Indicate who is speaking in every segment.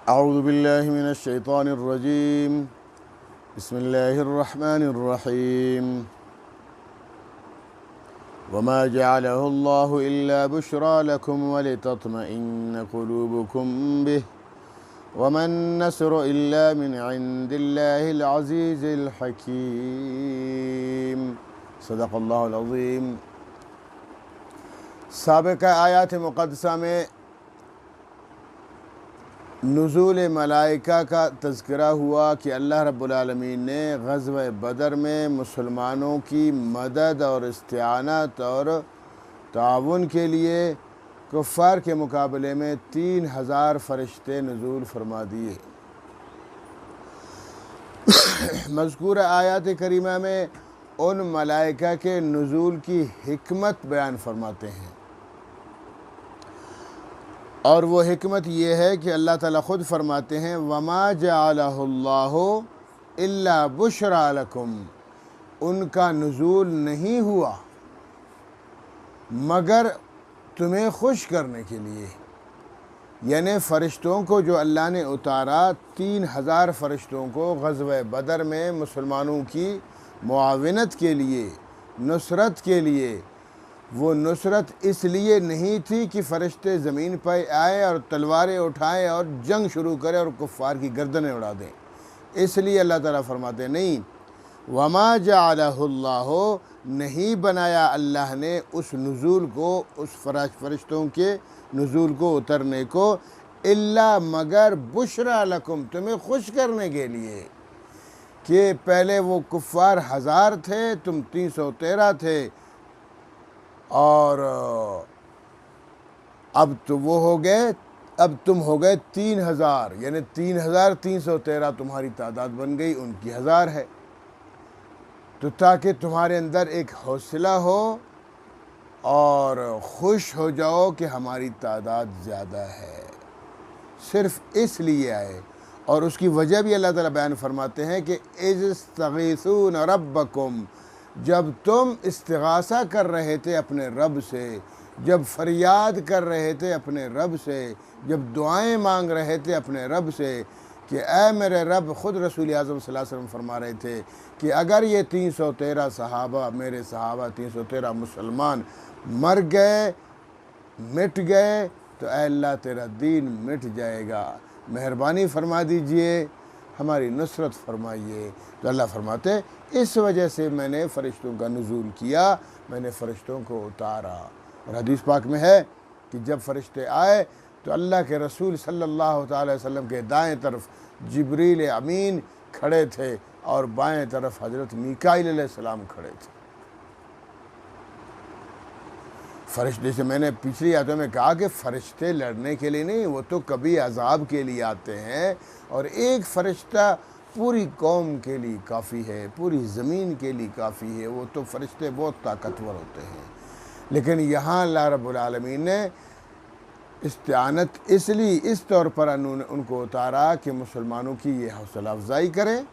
Speaker 1: अऊज़ु बिल्लाहि मिनश शैतानिर रजीम। बिस्मिल्लाहिर रहमानिर रहीम। वमा जअलहुल्लाहु इल्ला बुश्रा लकुम वलितत्मइन्न कुलूबुकुम बिह वमन नस्रु इल्ला मिन इंदिल्लाहिल अज़ीज़िल हकीम। सदक़ल्लाहुल अज़ीम। साबिक़ा आयात मुक़द्दसा में नुज़ूल मलाइका का तज़किरा हुआ कि अल्लाह रब्बुल आलमीन ने ग़ज़वे बदर में मुसलमानों की मदद और इस्तिआनत और ताउन के लिए कुफ़ार के मुकाबले में 3000 फ़रिश्ते नुज़ूल फरमा दिए। मज़कूर आयत करीमा में उन मलाइका के नुज़ूल की हिकमत बयान फरमाते हैं, और वो हिकमत ये है कि अल्लाह ताला ख़ुद फरमाते हैं वमा जअलहुल्लाहु इल्ला बुश्रा लकुम, उनका नुज़ूल नहीं हुआ मगर तुम्हें खुश करने के लिए। यानी फ़रिश्तों को जो अल्लाह ने उतारा, 3000 फ़रिश्तों को ग़ज़वे बदर में मुसलमानों की मुआविनत के लिए, नुसरत के लिए। वो नुसरत इसलिए नहीं थी कि फ़रिश्ते ज़मीन पर आए और तलवारें उठाएं और जंग शुरू करें और कुफ़ार की गर्दनें उड़ा दें, इसलिए अल्लाह ताला फरमाते नहीं, वमा जअलहुल्लाहु, नहीं बनाया अल्लाह ने उस नुज़ूल को, उस फ़रिश्तों के नुज़ूल को, उतरने को, इल्ला मगर बुश्रा लकुम, तुम्हें खुश करने के लिए। कि पहले वो कुफ़ार 1000 थे, तुम 313 थे, और अब तो वो हो गए, अब तुम हो गए 3000, यानी 3313 तुम्हारी तादाद बन गई, उनकी 1000 है। तो ताकि तुम्हारे अंदर एक हौसला हो और खुश हो जाओ कि हमारी तादाद ज़्यादा है, सिर्फ़ इसलिए आए। और उसकी वजह भी अल्लाह ताला बयान फरमाते हैं कि इज़्तगीसून रब्बकुम, जब तुम इस्तिग़ासा कर रहे थे अपने रब से, जब फरियाद कर रहे थे अपने रब से, जब दुआएं मांग रहे थे अपने रब से कि ऐ मेरे रब, ख़ुद रसूल आज़म सल्लल्लाहु अलैहि वसल्लम फरमा रहे थे कि अगर ये 313 सहाबा, मेरे सहाबा 313 मुसलमान मर गए, मिट गए, तो ऐ अल्लाह तेरा दीन मिट जाएगा, मेहरबानी फरमा दीजिए, हमारी नुसरत फरमाइए। तो अल्लाह फरमाते, इस वजह से मैंने फ़रिश्तों का नुज़ूल किया, मैंने फ़रिश्तों को उतारा। और हदीस पाक में है कि जब फ़रिश्ते आए तो अल्लाह के रसूल सल्लल्लाहु अलैहि वसल्लम के दाएं तरफ जिब्रील अमीन खड़े थे और बाएं तरफ हज़रत मीकाईल अलैहिस्सलाम खड़े थे। फ़रिश्ते से मैंने पिछली आयतों में कहा कि फ़रिश्ते लड़ने के लिए नहीं, वो तो कभी अज़ाब के लिए आते हैं, और एक फ़रिश्ता पूरी कौम के लिए काफ़ी है, पूरी ज़मीन के लिए काफ़ी है। वो तो फ़रिश्ते बहुत ताकतवर होते हैं। लेकिन यहाँ अल्लाह रब्बुल आलमीन ने इस्तिआनत इसलिए इस तौर पर उनको उतारा कि मुसलमानों की ये हौसला अफजाई करें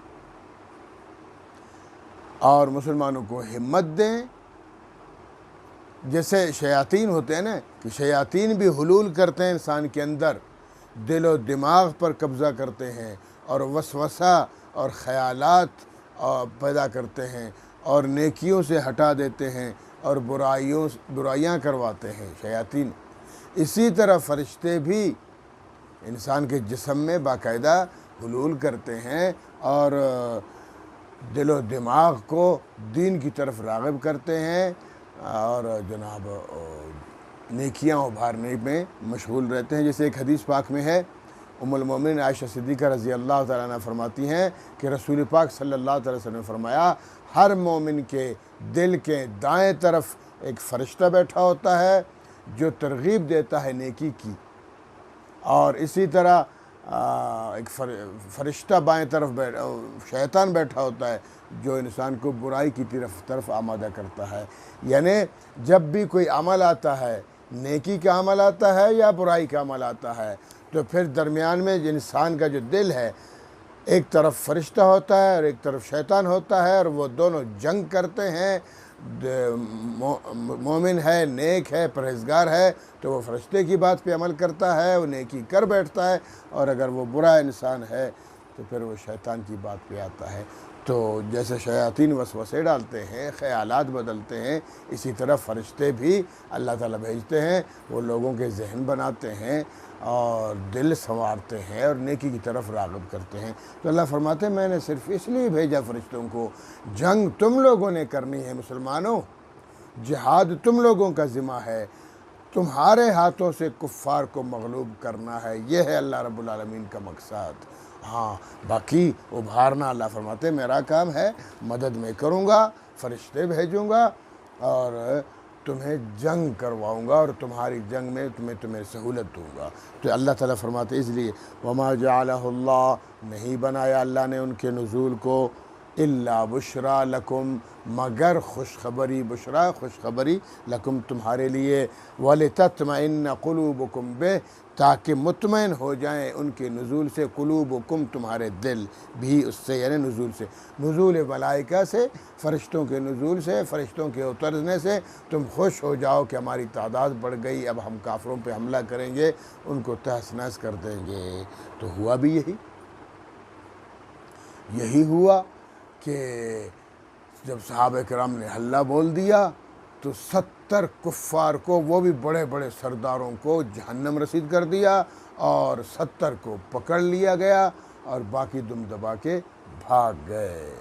Speaker 1: और मुसलमानों को हिम्मत दें। जैसे शयातीन होते हैं ना, कि शयातीन भी हुलूल करते हैं इंसान के अंदर, दिल और दिमाग पर कब्ज़ा करते हैं और वसवसा और ख़यालात पैदा करते हैं और नेकियों से हटा देते हैं और बुराइयां करवाते हैं शयातीन। इसी तरह फ़रिश्ते भी इंसान के जिस्म में बाकायदा हुलूल करते हैं और दिल और दिमाग को दीन की तरफ राग़िब करते हैं और जनाब नेकियां उभारने में मशगूल रहते हैं। जैसे एक हदीस पाक में है, उम्मुल मोमिनीन आयशा सिद्दीक़ा रज़ी अल्लाह तआला अन्हा फरमाती हैं कि रसूल पाक सल्लल्लाहु अलैहि वसल्लम ने फरमाया, हर मोमिन के दिल के दाएं तरफ एक फ़रिश्ता बैठा होता है जो तरगीब देता है नेकी की, और इसी तरह एक फ़रिश्ता बाएं तरफ शैतान बैठा होता है जो इंसान को बुराई की तरफ आमादा करता है। यानी जब भी कोई अमल आता है, नेकी का अमल आता है या बुराई का अमल आता है, तो फिर दरमियान में इंसान का जो दिल है, एक तरफ फ़रिश्ता होता है और एक तरफ शैतान होता है, और वो दोनों जंग करते हैं मोमिन है, नेक है, परहेज़गार है, तो वो फरिश्ते की बात पे अमल करता है, वो नेकी कर बैठता है। और अगर वो बुरा इंसान है तो फिर वो शैतान की बात पे आता है। तो जैसे शयातीन वसवसे डालते हैं, ख़यालात बदलते हैं, इसी तरह फ़रिश्ते भी अल्लाह ताला भेजते हैं। वो लोगों के जहन बनाते हैं और दिल संवारते हैं और नेकी की तरफ राग़िब करते हैं। तो अल्लाह फरमाते हैं मैंने सिर्फ़ इसलिए भेजा फ़रिश्तों को, जंग तुम लोगों ने करनी है मुसलमानों, जिहाद तुम लोगों का ज़िम्मा है, तुम्हारे हाथों से कुफ़ार को मग़लूब करना है। यह है अल्लाह रब्बुल आलमीन का मकसद। हाँ, बाकी उभारना अल्लाह फरमाते मेरा काम है, मदद मैं करूँगा, फ़रिश्ते भेजूँगा और तुम्हें जंग करवाऊँगा और तुम्हारी जंग में तुम्हें सहूलत दूँगा। तो अल्लाह ताला फरमाते इसलिए वमा जअलहुल्लाह, नहीं बनाया अल्लाह ने उनके नुज़ूल को, इल्ला बुशरा लकुम, मगर खुशखबरी, बुशरा खुशखबरी, लकुम तुम्हारे लिए, वलितत्मइन्न कुलूबुकुम बिह, ताकि मुतमईन हो जाएं उनके नुज़ूल से, कुलूबुकुम तुम्हारे दिल भी उससे, यानी नुज़ूल से, नुज़ूल मलाइका से, फ़रिश्तों के नुज़ूल से, फ़रिश्तों के उतरने से तुम खुश हो जाओ कि हमारी तादाद बढ़ गई, अब हम काफ़रों पे हमला करेंगे, उनको तहस नहस कर देंगे। तो हुआ भी यही हुआ कि जब सहाबा किराम ने हल्ला बोल दिया तो 70 कुफ़ार को, वो भी बड़े बड़े सरदारों को जहन्नम रसीद कर दिया और 70 को पकड़ लिया गया और बाकी दुम दबा के भाग गए।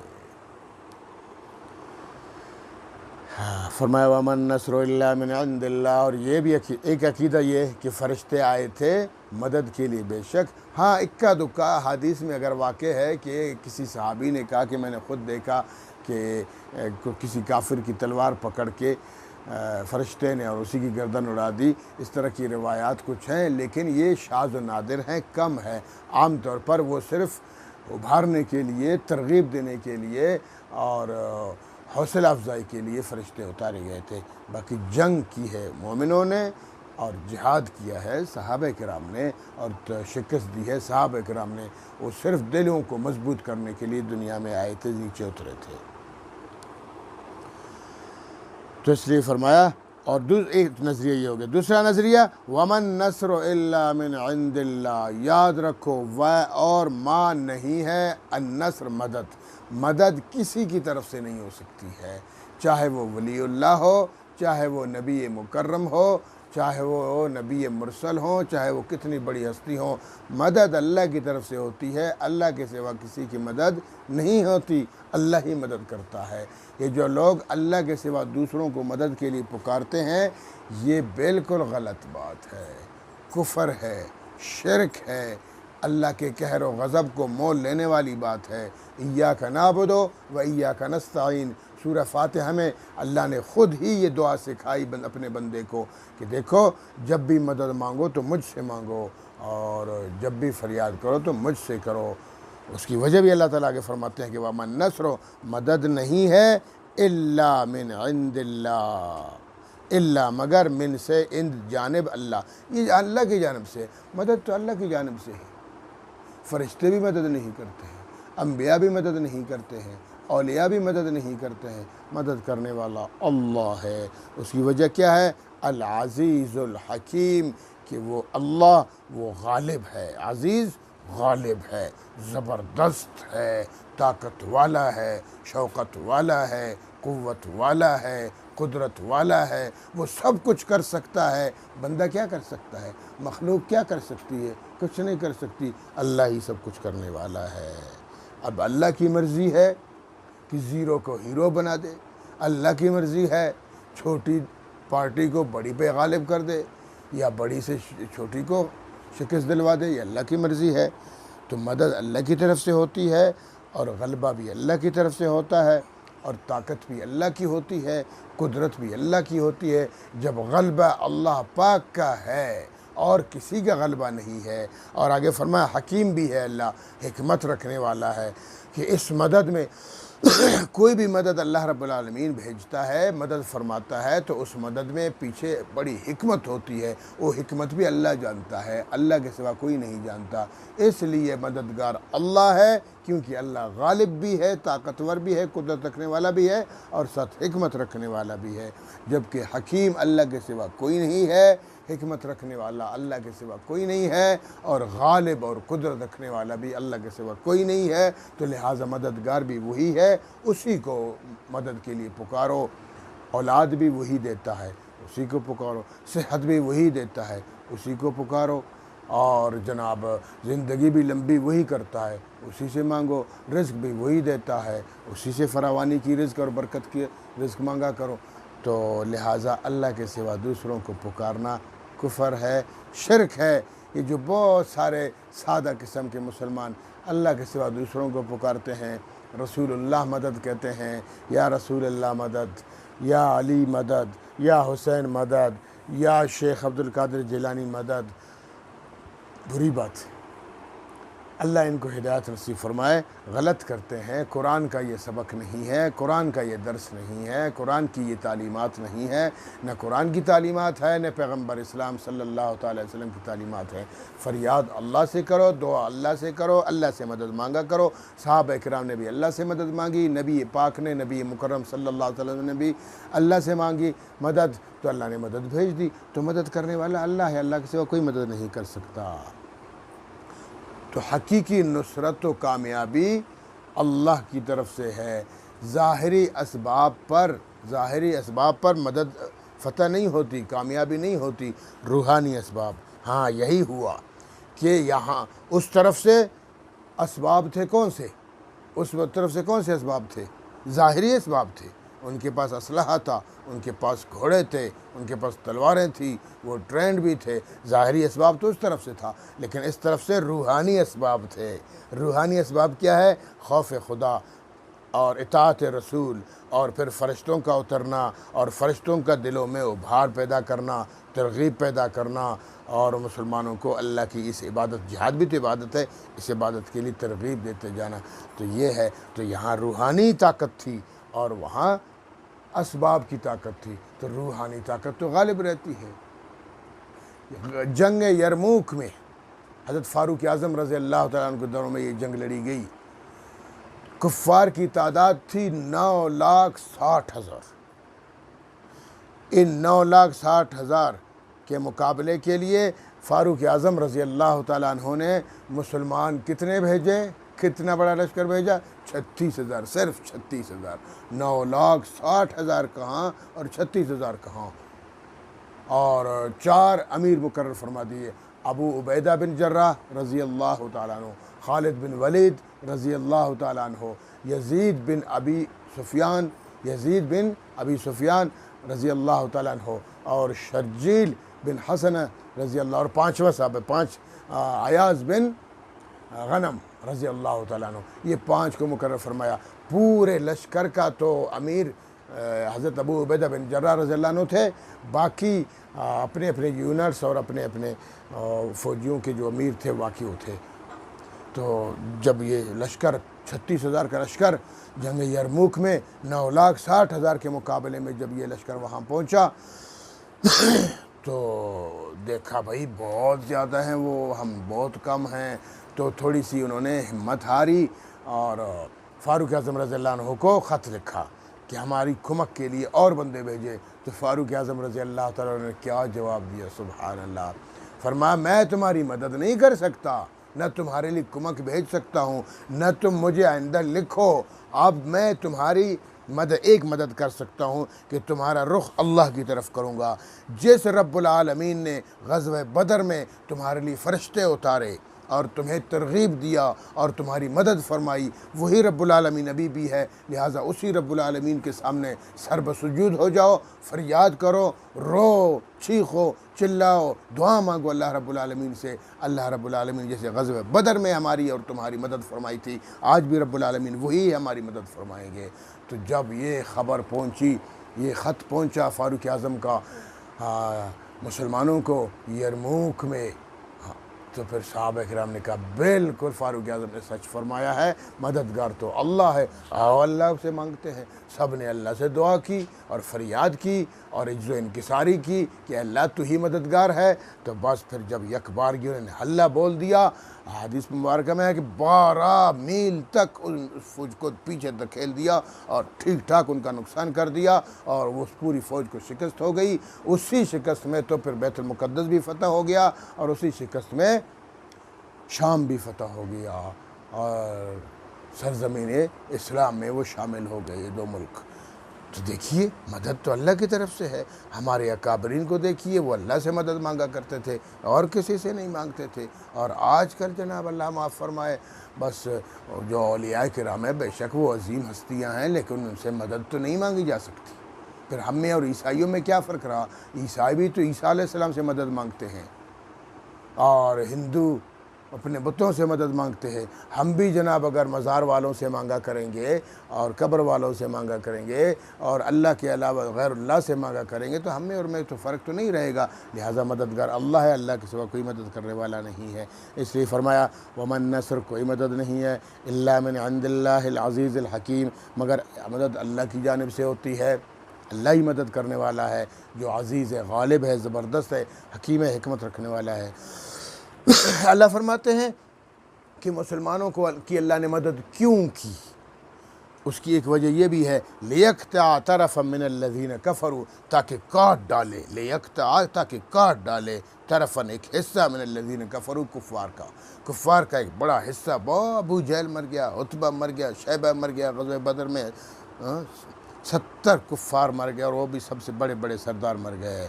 Speaker 1: हाँ, फरमाया वमन नस्रु इल्ला मिन इंदिल्लाह, और ये भी एक अकीदा ये है कि फ़रिश्ते आए थे मदद के लिए। बेशक हाँ, इक्का दुक्का हदीस में अगर वाक़े है कि किसी सहाबी ने कहा कि मैंने ख़ुद देखा कि किसी काफिर की तलवार पकड़ के फ़रिश्ते ने और उसी की गर्दन उड़ा दी, इस तरह की रिवायात कुछ हैं, लेकिन ये शाज़ व नादिर हैं, कम है। आम तौर पर वो सिर्फ़ उभारने के लिए, तरग़ीब देने के लिए और हौसला अफजाई के लिए फ़रिश्ते उतारे गए थे। बाकी जंग की है मोमिनों ने और जिहाद किया है सहाबा किराम ने और शिकस्त दी है सहाबा किराम ने। वो सिर्फ़ दिलों को मजबूत करने के लिए दुनिया में आए थे, नीचे उतरे थे। तो इसलिए फरमाया। और एक नज़रिया ये हो गया। दूसरा नज़रिया वमन नस्र इल्ला मिन इंदिल्लाह, याद रखो वह और माँ नहीं है अन्नस्र, मदद, मदद किसी की तरफ से नहीं हो सकती है, चाहे वो वलीउल्लाह हो, चाहे वो नबी मुकर्रम हो, चाहे वो नबी मुरसल हो, चाहे वो कितनी बड़ी हस्ती हो, मदद अल्लाह की तरफ से होती है। अल्लाह के सिवा किसी की मदद नहीं होती, अल्लाह ही मदद करता है। ये जो लोग अल्लाह के सिवा दूसरों को मदद के लिए पुकारते हैं, ये बिल्कुल गलत बात है, कुफ्र है, शिरक है, अल्लाह के कहर व गज़ब को मोल लेने वाली बात है। इय्याका नअबुदु व इय्याका नस्तईन, सूरह फातिहा में अल्लाह ने ख़ुद ही ये दुआ सिखाई अपने बंदे को कि देखो जब भी मदद मांगो तो मुझसे मांगो और जब भी फरियाद करो तो मुझसे करो। उसकी वजह भी अल्लाह ताला आगे फरमाते हैं कि वमन नस्र, मदद नहीं है इल्ला मिन इंदिल्लाह, इल्ला मगर, मिन से, इंद जानिब अल्लाह, ये अल्लाह की जानिब से, मदद तो अल्लाह की जानिब से ही। फ़रिश्ते भी मदद नहीं करते हैं, अम्बिया भी मदद नहीं करते हैं, औलिया भी मदद नहीं करते हैं, मदद करने वाला अल्लाह है। उसकी वजह क्या है? अल अज़ीज़ुल हकीम, कि वो अल्लाह वो गालिब है, अज़ीज़ गालिब है, ज़बरदस्त है, ताकत वाला है, शौक़त वाला है, क़ुव्वत वाला है, कुदरत वाला है, वो सब कुछ कर सकता है। बंदा क्या कर सकता है? मखलूक क्या कर सकती है? कुछ नहीं कर सकती। अल्लाह ही सब कुछ करने वाला है। अब अल्लाह की मर्ज़ी है कि ज़ीरो को हीरो बना दे, अल्लाह की मर्ज़ी है छोटी पार्टी को बड़ी पे गालिब कर दे या बड़ी से छोटी को शिकस्त दिलवा दे, ये अल्लाह की मर्ज़ी है। तो मदद अल्लाह की तरफ से होती है और गलबा भी अल्लाह की तरफ से होता है और ताकत भी अल्लाह की होती है, कुदरत भी अल्लाह की होती है। जब गलबा अल्लाह पाक का है और किसी का गलबा नहीं है। और आगे फरमाया हकीम भी है अल्लाह, हिकमत रखने वाला है कि इस मदद में कोई भी मदद अल्लाह रब्बुल आलमीन भेजता है, मदद फरमाता है, तो उस मदद में पीछे बड़ी हिकमत होती है। वो हिकमत भी अल्लाह जानता है, अल्लाह के सिवा कोई नहीं जानता। इसलिए मददगार अल्लाह है, क्योंकि अल्लाह गालिब भी है, ताकतवर भी है, कुदरत रखने वाला भी है और साथ हिकमत रखने वाला भी है। जबकि हकीम अल्लाह के सिवा कोई नहीं है, हिकमत रखने वाला अल्लाह के सिवा कोई नहीं है और गालिब और कुदरत रखने वाला भी अल्लाह के सिवा कोई नहीं है। तो लिहाजा मददगार भी वही है, उसी को मदद के लिए पुकारो। औलाद भी वही देता है, उसी को पुकारो। सेहत भी वही देता है, उसी को पुकारो। और जनाब ज़िंदगी भी लंबी वही करता है, उसी से मांगो। रिज़्क़ भी वही देता है, उसी से फरावानी की रिज़्क़ और बरकत की रिज़्क़ मांगा करो। तो लिहाजा अल्लाह के सिवा दूसरों को पुकारना कुफ़र है, शिरक है। ये जो बहुत सारे सादा किस्म के मुसलमान अल्लाह के सिवा दूसरों को पुकारते हैं, रसूलुल्लाह मदद कहते हैं, या रसूलुल्लाह मदद, या अली मदद, या हुसैन मदद, या शेख अब्दुल कादिर जिलानी मदद, बुरी बात है। अल्लाह इनको हिदायत नसीब फरमाए। गलत करते हैं। कुरान का ये सबक नहीं है, कुरान का ये दर्स नहीं है, कुरान की ये तालीमात नहीं है। न कुरान की तालीमात है, न पैगम्बर इस्लाम सल्लल्लाहु अलैहि वसल्लम की तालीमात है। फरियाद अल्लाह से करो, दुआ अल्लाह से करो, अल्लाह से मदद मांगा करो। सहाबा किराम ने भी अल्लाह से मदद मांगी, नबी पाक ने, नबी मुकर्रम सल्लल्लाहु अलैहि वसल्लम ने भी अल्लाह से मांगी मदद, तो अल्लाह ने मदद भेज दी। तो मदद करने वाला अल्लाह है, अल्लाह के सिवा कोई मदद नहीं कर सकता। तो हकीकी नुसरत व कामयाबी अल्लाह की तरफ से है। ज़ाहिरी असबाब पर मदद फ़तह नहीं होती, कामयाबी नहीं होती, रूहानी असबाब। हाँ, यही हुआ कि यहाँ उस तरफ से असबाब थे, कौन से? उस तरफ से कौन से असबाब थे? ज़ाहिरी असबाब थे। उनके पास असलहा था, उनके पास घोड़े थे, उनके पास तलवारें थी, वो ट्रेंड भी थे। ज़ाहिरी असबाब तो उस तरफ से था, लेकिन इस तरफ से रूहानी असबाब थे। रूहानी असबाब क्या है? खौफ खुदा और इताअत रसूल, और फिर फ़रिश्तों का उतरना और फ़रिश्तों का दिलों में उभार पैदा करना, तरगीब पैदा करना, और मुसलमानों को अल्लाह की इस इबादत, जिहाद भी तो इबादत है, इस इबादत के लिए तरगीब देते जाना। तो ये है। तो यहाँ रूहानी ताकत थी और वहाँ असबाब की ताकत थी। तो रूहानी ताकत तो गालिब रहती है। जंग यरमूक में हज़रत फ़ारूक आज़म रज़ी अल्लाह तआला अन्हु के दौर में ये जंग लड़ी गई। कुफ़ार की तादाद थी 9,60,000। इन 9,60,000 के मुकाबले के लिए फ़ारूक आज़म रज़ी अल्लाह तआला अन्हु ने मुसलमान कितने भेजे? कितना बड़ा लश्कर भेजा? 36,000, सिर्फ 36,000। 9,60,000 कहाँ और 36,000 कहाँ। और 4 अमीर मुकर्रर फरमा दिए। अबू उबैदा बिन जर्राह रज़ी अल्लाह तआला अन्हु, खालिद बिन वलीद रज़ी अल्लाह तआला अन्हु, यज़ीद बिन अबी सुफ़ियान रज़ी अल्लाह तआला अन्हु, और शर्जील बिन हसन रज़ी अल्लाह, और 5वां साहब है 5 अयाज़ बिन गनम रज़ी अल्लाह तआला अन्हु। ये 5 को मुकर्रर फरमाया। पूरे लश्कर का तो अमीर हज़रत अबू उबैदा बिन जर्राह रज़ी अल्लाह अन्हु थे। बाकी अपने अपने यूनिट्स और अपने अपने फ़ौजियों के जो अमीर थे बाकी वो थे। तो जब ये लश्कर 36,000 का लश्कर जंग यरमूक में 9,60,000 के मुकाबले में जब ये लश्कर वहाँ पहुँचा तो देखा भाई बहुत ज़्यादा हैं वो, हम बहुत कम हैं। तो थोड़ी सी उन्होंने हिम्मत हारी और फ़ारूक आज़म रज़ी अल्लाह अन्हु को ख़त लिखा कि हमारी कुमक के लिए और बंदे भेजे। तो फ़ारूक आज़म रज़ी अल्लाह तआला ने क्या जवाब दिया? सुभान अल्लाह। फरमाया, मैं तुम्हारी मदद नहीं कर सकता, न तुम्हारे लिए कुमक भेज सकता हूँ, न तुम मुझे आइंदा लिखो। अब मैं तुम्हारी एक मदद कर सकता हूँ कि तुम्हारा रुख अल्लाह की तरफ करूँगा। जिस रब्बुल आलमीन ने ग़ज़वे बदर में तुम्हारे लिए फ़रिश्ते उतारे और तुम्हें तरगीब दिया और तुम्हारी मदद फरमाई, वही रब्बुल आलमीन अभी भी है। लिहाजा उसी रब्बुल आलमीन के सामने सर बसुजूद हो जाओ, फरियाद करो, रो, चीखो, चिल्लाओ, दुआ मांगो अल्लाह रब्बुल आलमीन से। अल्लाह रब्बुल आलमीन जैसे ग़ज़वे बदर में हमारी और तुम्हारी मदद फरमाई थी, आज भी रब्बुल आलमीन वही हमारी मदद फरमाएंगे। तो जब ये ख़बर पहुँची, ये ख़त पहुँचा फ़ारूक आज़म का मुसलमानों को यरमूक में, तो फिर सहाबा किराम ने कहा बिल्कुल फारूक आज़म ने सच फरमाया है, मददगार तो अल्लाह है, आओ अल्लाह से मांगते हैं। सब ने अल्लाह से दुआ की और फरियाद की और इज्जो इनकिसारी की कि अल्लाह तू ही मददगार है। तो बस फिर जब यकबारगी उन्होंने हल्ला बोल दिया, हदीस मुबारक में है कि 12 मील तक उस फौज को पीछे धकेल दिया और ठीक ठाक उनका नुकसान कर दिया और वो पूरी फ़ौज को शिकस्त हो गई। उसी शिकस्त में तो फिर बैतुल मुक़द्दस भी फ़तह हो गया और उसी शिकस्त में शाम भी फ़तह हो गया और सरज़मीन इस्लाम में वो शामिल हो गए, 2 मुल्क। तो देखिए मदद तो अल्लाह की तरफ से है। हमारे अकाबरीन को देखिए, वो अल्लाह से मदद मांगा करते थे और किसी से नहीं मांगते थे। और आजकल जनाब अल्लाह माफ़ फरमाए, बस जो औलिया किराम है बेशक वो अजीम हस्तियाँ हैं, लेकिन उनसे मदद तो नहीं मांगी जा सकती। फिर हम में और ईसाइयों में क्या फ़र्क रहा? ईसाई भी तो ईसा अलैहिस्सलाम से मदद मांगते हैं और हिंदू अपने बुतों से मदद मांगते हैं। हम भी जनाब अगर मज़ार वालों से मांगा करेंगे और कब्र वालों से मांगा करेंगे और अल्लाह के अलावा गैरुल्लाह से मांगा करेंगे तो हम में और में तो फ़र्क तो नहीं रहेगा। लिहाजा मददगार अल्लाह है, अल्लाह के सिवा कोई मदद करने वाला नहीं है। इसलिए फरमाया वमन नसर, कोई मदद नहीं है इल्ला मिन इंदिल्लाहिल अज़ीज़िल हकीम, मगर मदद अल्लाह की जानिब से होती है। अल्लाह ही मदद करने वाला है जो अज़ीज़ है, गालिब है, ज़बरदस्त है, हकीम है, हिकमत रखने वाला है। अल्लाह फरमाते हैं कि मुसलमानों को की अल्लाह ने मदद क्यों की, उसकी एक वजह यह भी है लियक़ता तरफ़ मिनल्लज़ीन कफ़रू, ताकि काट डाले, लियक़ता ताकि काट डाले, तरफ़न एक हिस्सा मिनल्लज़ीन कफ़रू कुफ़ार का एक बड़ा हिस्सा। अबू जहल मर गया, उतबा मर गया, शैबा मर गया, ग़ज़वे बदर में 70 कुफ़ार मर गए और वो भी सबसे बड़े बड़े सरदार मर गए।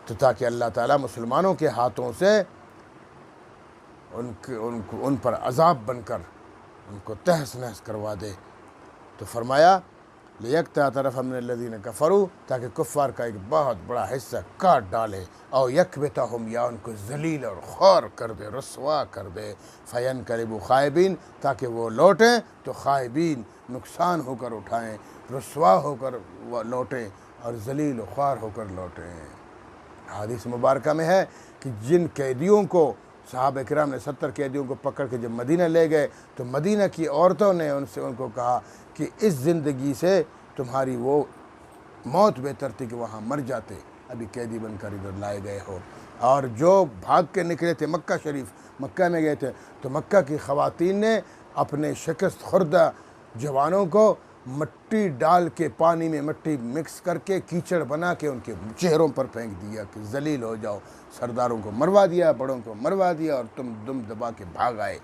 Speaker 1: तो ताकि अल्लाह ताला मुसलमानों के हाथों से उन पर अज़ाब बनकर उनको तहस नहस करवा दे। तो फरमाया लियक़ता तरफ़ मिनल्लज़ीन कफ़रू, ताकि कुफ़ार का एक बहुत बड़ा हिस्सा काट डाले, और यकबतहुम, या उनको ज़लील और ख़ार कर दे, रसवा कर दे, फ़यनक़लिबू ख़ाइबीन, ताकि वो लौटें तो ख़ाइबीन, नुकसान होकर उठाएँ, रसवा होकर वह लौटें और ज़लील और ख़ार होकर लौटें। हदीस मुबारक में है कि जिन कैदियों को सहाबा किराम ने 70 कैदियों को पकड़ के जब मदीना ले गए तो मदीना की औरतों ने उनको कहा कि इस ज़िंदगी से तुम्हारी वो मौत बेहतर थी कि वहाँ मर जाते, अभी कैदी बनकर इधर लाए गए हो। और जो भाग के निकले थे मक्का शरीफ, मक्का में गए थे, तो मक्का की ख़वातीन ने अपने शिकस्त खुर्दा जवानों को मट्टी डाल के, पानी में मट्टी मिक्स करके कीचड़ बना के उनके चेहरों पर फेंक दिया कि जलील हो जाओ। सरदारों को मरवा दिया, बड़ों को मरवा दिया और तुम दुम दबा के भाग आए।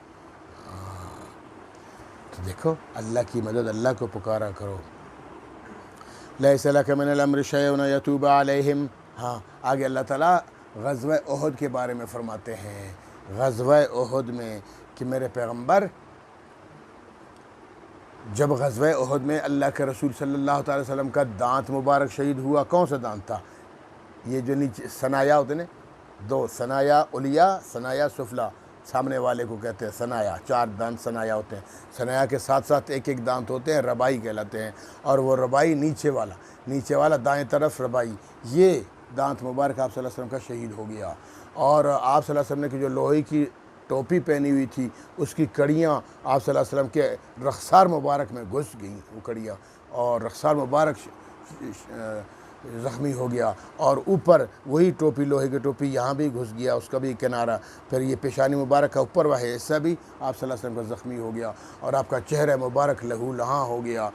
Speaker 1: तो देखो अल्लाह की मदद, अल्लाह को पुकारा करो। लैसा लका मिनल अम्रि शैउन यतूब अलैहिम। हाँ, आगे अल्लाह ताला ग़ज़वा उहद के बारे में फ़रमाते हैं, ग़ज़वा उहद में कि मेरे पैगम्बर, जब ग़ज़वा उहद में अल्लाह के रसूल सल्लल्लाहु अलैहि वसल्लम का दांत मुबारक शहीद हुआ, कौन सा दांत था? ये जो नीचे सनाया होते हैं, 2 सनाया उलिया, सनाया सुफला, सामने वाले को कहते हैं सनाया। 4 दांत सनाया होते हैं। सनाया के साथ साथ एक एक दांत होते हैं, रबाई कहलाते हैं। और वो रबाई नीचे वाला दाएं तरफ रबाई, ये दांत मुबारक आप सल्लल्लाहु अलैहि वसल्लम का शहीद हो गया। और आप सल्लल्लाहु अलैहि वसल्लम ने की जो लोहे की टोपी पहनी हुई थी, उसकी कड़ियाँ आप सल्लल्लाहु अलैहि वसल्लम के रख़सार मुबारक में घुस गई वो कड़ियाँ, और रख़सार मुबारक ज़ख्मी हो गया। और ऊपर वही टोपी, लोहे की टोपी, यहाँ भी घुस गया, उसका भी किनारा। फिर ये पेशानी मुबारक का ऊपर वह हिस्सा भी आप सल्लल्लाहु अलैहि वसल्लम का ज़ख्मी हो गया और आपका चेहरा मुबारक लहू लहाँ हो गया।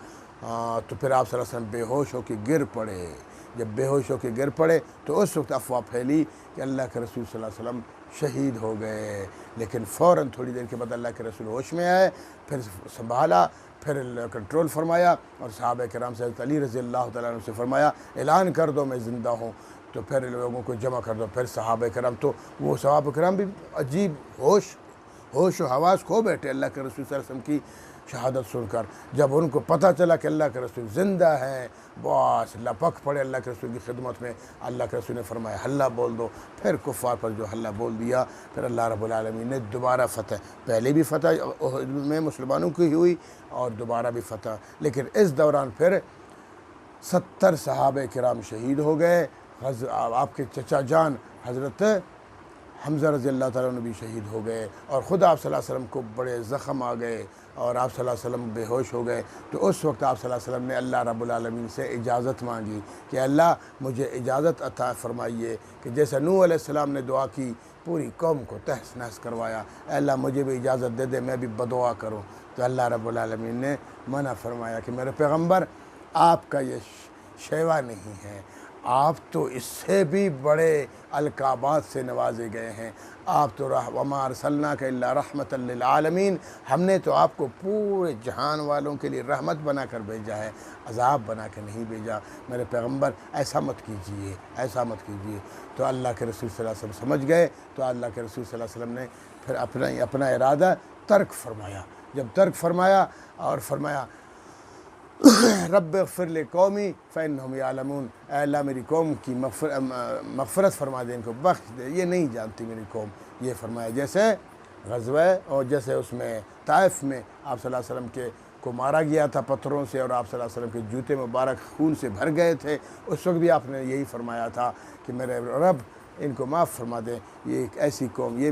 Speaker 1: तो फिर आप सल्लल्लाहु अलैहि वसल्लम बेहोश होकर गिर पड़े। जब बेहोश होकर गिर पड़े तो उस वक्त अफवाह फैली कि अल्लाह के रसूल सल्लल्लाहु अलैहि वसल्लम शहीद हो गए। लेकिन फ़ौरन थोड़ी देर के बाद अल्लाह के रसूल होश में आए, फिर संभाला, फिर कंट्रोल फरमाया और सहाबा किराम से हज़रत अली रज़ी अल्लाह तआला अन्हु से फरमाया ऐलान कर दो मैं ज़िंदा हूँ। तो फिर लोगों को जमा कर दो। फिर सहाबा किराम, तो वो सहाबा किराम भी अजीब होश व हवास खो बैठे अल्लाह के रसूल सल्लल्लाहु अलैहि वसल्लम की शहादत सुनकर। जब उनको पता चला कि अल्लाह के रसूल ज़िंदा हैं, बस लपक पड़े अल्लाह के रसूल की खिदमत में। अल्लाह के रसूल ने फरमाया हल्ला बोल दो। फिर कुफ़ार पर जो हल्ला बोल दिया, फिर अल्लाह रब्बुल आलमीन ने दोबारा फ़तह, पहले भी फ़तह में मुसलमानों की हुई और दोबारा भी फ़तह, लेकिन इस दौरान फिर 70 सहाबे किराम शहीद हो गए। आपके चचा जान हज़रत हमज़ा रज़ी अल्लाह ताला अन्हु भी शहीद हो गए और ख़ुद आप सल्लल्लाहु अलैहि वसल्लम को बड़े ज़ख़म आ गए और आप सल्लल्लाहु अलैहि वसल्लम बेहोश हो गए। तो उस वक्त आप सल्लल्लाहु अलैहि वसल्लम ने अल्लाह रब्बुल आलमीन से इजाज़त मांगी कि अल्लाह मुझे इजाज़त अता फ़रमाइए कि जैसे नूह अलैहिस्सलाम ने दुआ की, पूरी कौम को तहस नहस करवाया, अल्लाह मुझे भी इजाज़त दे दे, मैं भी बदुआ करूँ। तो अल्लाह रब्बुल आलमीन ने मना फ़रमाया कि मेरे पैगम्बर, आपका ये शेवा नहीं है, आप तो इससे भी बड़े अलकाबात से नवाजे गए हैं। आप तो वमा अरसलनाका इल्ला रहमतल लिल आलमीन, हमने तो आपको पूरे जहान वालों के लिए रहमत बना कर भेजा है, अज़ाब बना के नहीं भेजा। मेरे पैगम्बर ऐसा मत कीजिए, ऐसा मत कीजिए। तो अल्लाह के रसूल सल्लल्लाहु अलैहि वसल्लम समझ गए। तो अल्लाह के रसूल सल्लल्लाहु अलैहि वसल्लम ने फिर अपना इरादा तर्क फरमाया। जब तर्क फरमाया और फरमाया रब्बिग़फ़िर लिक़ौमी फ़इन्नहुम यअलमून, अल्लाह मेरी कौम की मग़फ़िरत फरमा दे, इनको बख्श दे, ये नहीं जानती मेरी कौम। ये फरमाया जैसे ग़ज़वा और जैसे उसमें ताइफ़ में आप सल्लल्लाहु अलैहि वसल्लम के को मारा गया था पत्थरों से और आप सल्लल्लाहु अलैहि वसल्लम के जूते मुबारक खून से भर गए थे, उस वक्त भी आपने यही फरमाया था कि मेरे रब इनको माफ़ फरमा दे, ये एक ऐसी कौम, ये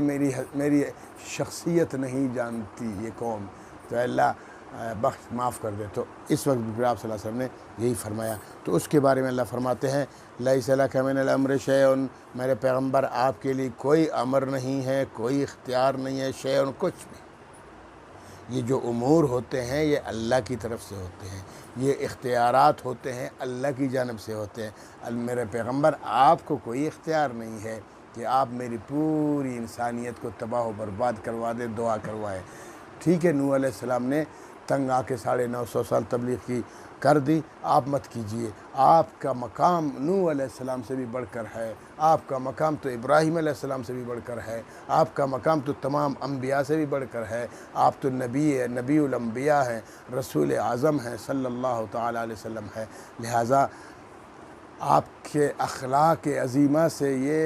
Speaker 1: मेरी शख्सियत नहीं जानती ये कौम, तो अल्लाह बख्श माफ़ कर दे। तो इस वक्त भी आप सल्लल्लाहु अलैहि वसल्लम ने यही फरमाया। तो उसके बारे में अल्लाह फरमाते हैं लैसा लका मिनल अम्रि शैउन, मेरे पैगम्बर आपके लिए कोई अमर नहीं है, कोई इख्तियार नहीं है, शैउन कुछ भी। ये जो उमूर होते हैं ये अल्लाह की तरफ से होते हैं, ये इख्तियारात होते हैं अल्लाह की जानब से होते हैं। मेरे पैगम्बर आपको कोई इख्तियार नहीं है कि आप मेरी पूरी इंसानियत को तबाह व बर्बाद करवा दें, दुआ करवाएँ। ठीक है, नूह अलैहिस्सलाम ने तंग आके 950 साल तबलीग की कर दी, आप मत कीजिए। आपका मकाम नूह अलैहिस्सलाम से भी बढ़कर है, आपका मकाम तो इब्राहीम अलैहिस्सलाम से भी बढ़कर है, आपका मकाम तो तमाम अम्बिया से भी बढ़कर है। आप तो नबी है, नबीउल अम्बिया हैं, रसूल आज़म हैं सल्लल्लाहु ताला अलैहि वसल्लम है। लिहाजा आपके अखलाक अज़ीमा से ये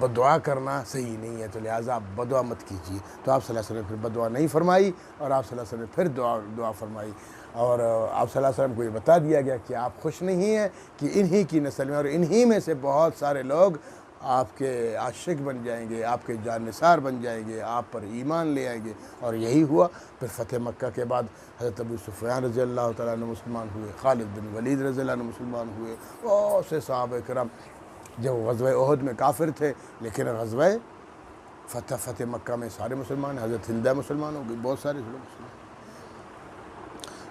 Speaker 1: बदुआ करना सही नहीं है, तो लिहाजा आप बदुआ मत कीजिए। तो आप सल्लल्लाहु अलैहि वसल्लम फिर बदुआ नहीं फरमाई और आप सल्लल्लाहु अलैहि वसल्लम फिर दुआ फरमाई। और आप सल्लल्लाहु अलैहि वसल्लम को ये बता दिया गया कि आप खुश नहीं हैं कि इन्हीं की नस्ल में और इन्हीं में से बहुत सारे लोग आपके आशिक बन जाएंगे, आपके जाननिसार बन जाएंगे, आप पर ईमान ले आएंगे। और यही हुआ। फिर फ़तेह मक्का के बाद हज़रत अबू सुफ़यान रज़ी अल्लाह तआला अन्हु मुसलमान हुए, खालिद बिन वलीद रज़ी अल्लाह अन्हु मुसलमान हुए, बहुत से सहाबा किराम जब ग़ज़वा उहद में काफ़िर थे, लेकिन ग़ज़वा फ़तेह मक्का में सारे मुसलमान, हज़रत हिंदा मुसलमान हो गई, बहुत सारे लोग मुसलमान।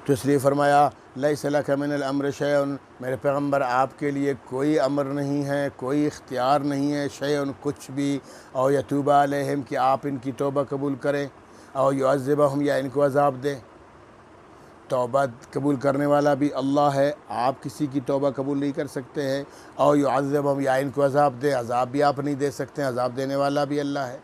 Speaker 1: तो इसलिए फरमाया लैसा लका मिनल अम्रि शैउन, मेरे पैगम्बर आपके लिए कोई अमर नहीं है, कोई इख्तियार नहीं है, शैउन कुछ भी। और यतूबा अलैहिम कि आप इनकी तौबा कबूल करें, और युअज़्ज़िबहुम या इनको अज़ाब दें। तौबा कबूल करने वाला भी अल्लाह है, आप किसी की तौबा कबूल नहीं कर सकते हैं। और युअज़्ज़िबहुम या इनको अज़ाब दे, अज़ाब भी आप नहीं दे सकते हैं, अज़ाब देने वाला भी अल्लाह है।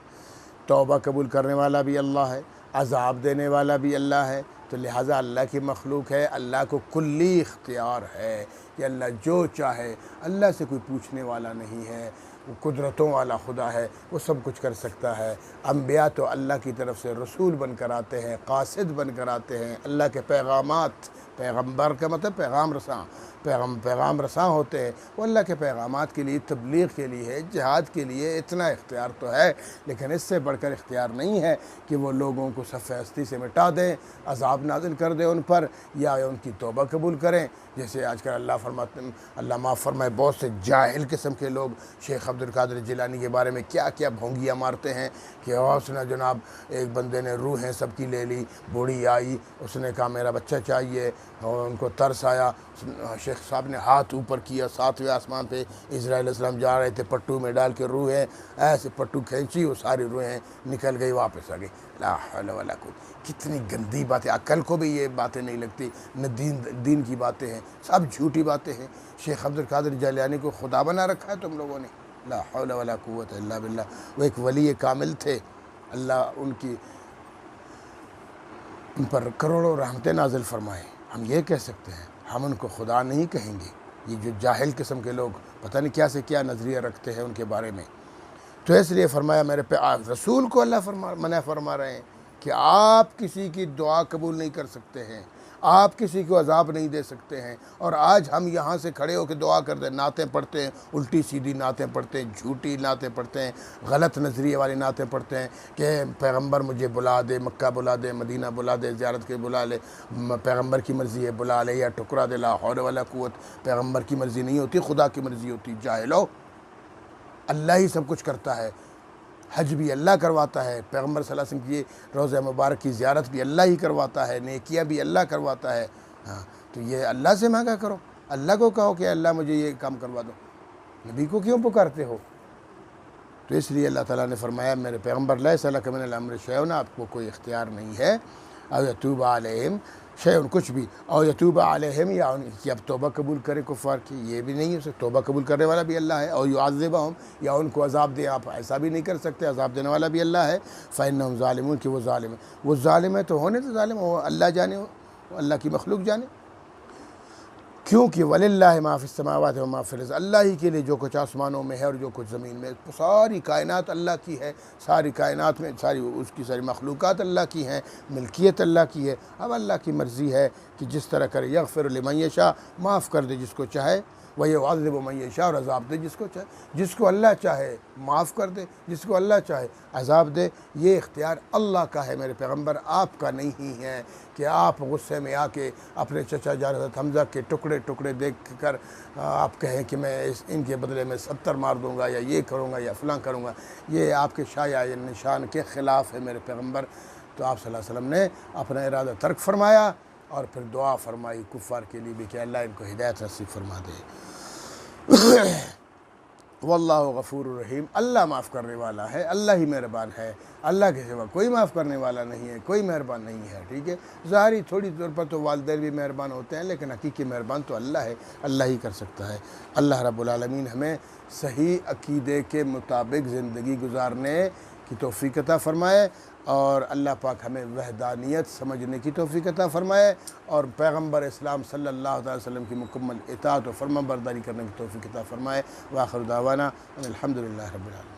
Speaker 1: तौबा कबूल करने वाला भी अल्लाह है, अज़ाब देने वाला भी अल्लाह है। तो लिहाजा अल्लाह की मखलूक है, अल्लाह को कुल्ली इख्तियार है कि अल्लाह जो चाहे, अल्लाह से कोई पूछने वाला नहीं है, वो कुदरतों वाला खुदा है, वो सब कुछ कर सकता है। अम्बिया तो अल्लाह की तरफ से रसूल बनकर आते हैं, कासिद बनकर आते हैं, अल्लाह के पैगामात, पैगम्बर का मतलब पैगाम रसां, पैगाम रसां होते हैं, वो अल्लाह के पैगामात के लिए, तबलीग के लिए है, जिहाद के लिए। इतना इख्तियार तो है, लेकिन इससे बढ़कर इख्तियार नहीं है कि वो लोगों को सफ़ हस्ती से मिटा दें, अज़ाब नाज़िल कर दें उन पर, या उनकी तौबा कबूल करें। जैसे आजकल अल्लाह माफ़ फरमाए, बहुत से जाहिल किस्म के लोग शेख अब्दुल कादिर जिलानी के बारे में क्या क्या भोंगियाँ मारते हैं कि सुना जनाब, एक बंदे ने रूहें सबकी ले ली, बूढ़ी आई, उसने कहा मेरा बच्चा चाहिए, और उनको तरस आया, शेख साहब ने हाथ ऊपर किया, 7वें आसमान पे इज़राइल अलैहिस्सलाम जा रहे थे, पट्टू में डाल के रूहें ऐसे पट्टू खींची, वो सारी रूहें निकल गई, वापस आ गई। ला हौला वला कुव्वता। कितनी गंदी बातें, अक्ल को भी ये बातें नहीं लगती, न दीन की बातें हैं, सब झूठी बातें हैं। शेख अब्दुल कादिर जिलानी को खुदा बना रखा है तुम लोगों ने। ला हौला वला कुव्वता इल्ला बिल्लाह। वो एक वली कामिल थे, अल्लाह उन पर करोड़ों रहमतें नाज़िल फरमाए। हम ये कह सकते हैं, हम उनको खुदा नहीं कहेंगे। ये जो जाहिल किस्म के लोग पता नहीं क्या से क्या नज़रिया रखते हैं उनके बारे में। तो इसलिए फरमाया मेरे पे रसूल को अल्लाह मना फरमा रहे हैं कि आप किसी की दुआ कबूल नहीं कर सकते हैं, आप किसी को अजाब नहीं दे सकते हैं। और आज हम यहाँ से खड़े होकर दुआ करते हैं, नातें पढ़ते हैं, उल्टी सीधी नातें पढ़ते हैं, झूठी नातें पढ़ते हैं, गलत नज़रिए वाली नातें पढ़ते हैं कि पैगंबर मुझे बुला दे, मक्का बुला दे, मदीना बुला दे, ज़ियारत के बुला ले, पैगंबर की मर्ज़ी है बुला ले, या टुकरा दे, ला हौल वला कुव्वत, पैगंबर की मर्ज़ी नहीं होती, खुदा की मर्ज़ी होती। जाहिलो, अल्लाह ही सब कुछ करता है। हज भी अल्लाह करवाता है, पैगंबर सल्लल्लाहु अलैहि वसल्लम की रोज़ा मुबारक की ज़ियारत भी अल्लाह ही करवाता है, नेकियां भी अल्लाह करवाता है। हाँ, तो ये अल्लाह से मांगा करो, अल्लाह को कहो कि अल्लाह मुझे ये काम करवा दो। नबी को क्यों पुकारते हो? तो इसलिए अल्लाह ताला ने फरमाया मेरे पैगंबर लैसा लका मिनल अम्रि शैउन, आपको कोई इख्तियार नहीं है, औ यतूब अलैहिम शैउन, कुछ भी, और यतूब अलैहिम, या उनकी अब तौबा कबूल करे कुफ़ार की, ये भी नहीं है। तौबा कबूल करने वाला भी अल्लाह है। और युअज़्ज़िबहुम, या उनको अज़ाब दे, आप ऐसा भी नहीं कर सकते, अज़ाब देने वाला भी अल्लाह है। फ़इन्नहुम ज़ालिमून, कि वो ज़ालिम है, वो ज़ालिम है तो होने तो ज़ालिम, वो अल्लाह जाने, वो अल्लाह की मखलूक जाने। क्योंकि वलिल्लाहि मा फ़िस समावाति व मा फ़िल अर्ज़, अल्लाह ही के लिए जो कुछ आसमानों में है और जो कुछ ज़मीन में, सारी कायनात अल्लाह की है। सारी कायनात में सारी उसकी सारी मखलूक़ात अल्लाह की हैं, मिल्कियत अल्लाह की है। अब अल्लाह की मर्ज़ी है कि जिस तरह करे, यग़फ़िरु लिमन यशा, माफ़ कर दे जिसको चाहे, व युअज़्ज़िबु मन यशा, और अज़ाब दे जिसको चाहे। जिसको अल्लाह चाहे माफ़ कर दे, जिसको अल्लाह चाहे अज़ाब दे। ये इख्तियार अल्लाह का है मेरे पैगंबर, आपका नहीं ही है कि आप गुस्से में आके अपने चचा जान हज़रत हमज़ा के टुकड़े टुकड़े देख कर आप कहें कि मैं इनके बदले में 70 मार दूँगा, या ये करूँगा, या फ़लाँ करूँगा। ये आपके शाया निशान के ख़िलाफ़ है मेरे पैगंबर। तो आप सल्लल्लाहु अलैहि वसल्लम ने अपना इरादा तर्क फरमाया और फिर दुआ फरमाई कुफ़ार के लिए भी कि अल्लाह इनको हिदायत नसीब फरमा दे। वल्लाहु गफ़ूरुर रहीम, अल्लाह माफ़ करने वाला है, अल्लाह ही मेहरबान है, अल्लाह के सिवा कोई माफ़ करने वाला नहीं है, कोई मेहरबान नहीं है। ठीक है, ज़ाहिरी थोड़ी तौर पर तो वालिदैन भी मेहरबान होते हैं, लेकिन हकीकी मेहरबान तो अल्लाह है, अल्लाह ही कर सकता है। अल्लाह रब्बुल आलमीन हमें सही अक़ीदे के मुताबिक ज़िंदगी गुजारने की तौफ़ीक़ अता फ़रमाए, और अल्लाह पाक हमें वहदानियत समझने की तौफ़ीक़ अता फ़रमाए, और पैगंबर इस्लाम सल्लल्लाहु अलैहि वसल्लम की मुकम्मल इताअत और फ़रमाबरदारी करने की तौफ़ीक़ अता फ़रमाए। व आख़िर दावाना अनिल हम्दुलिल्लाहि रब्बिल आलमीन।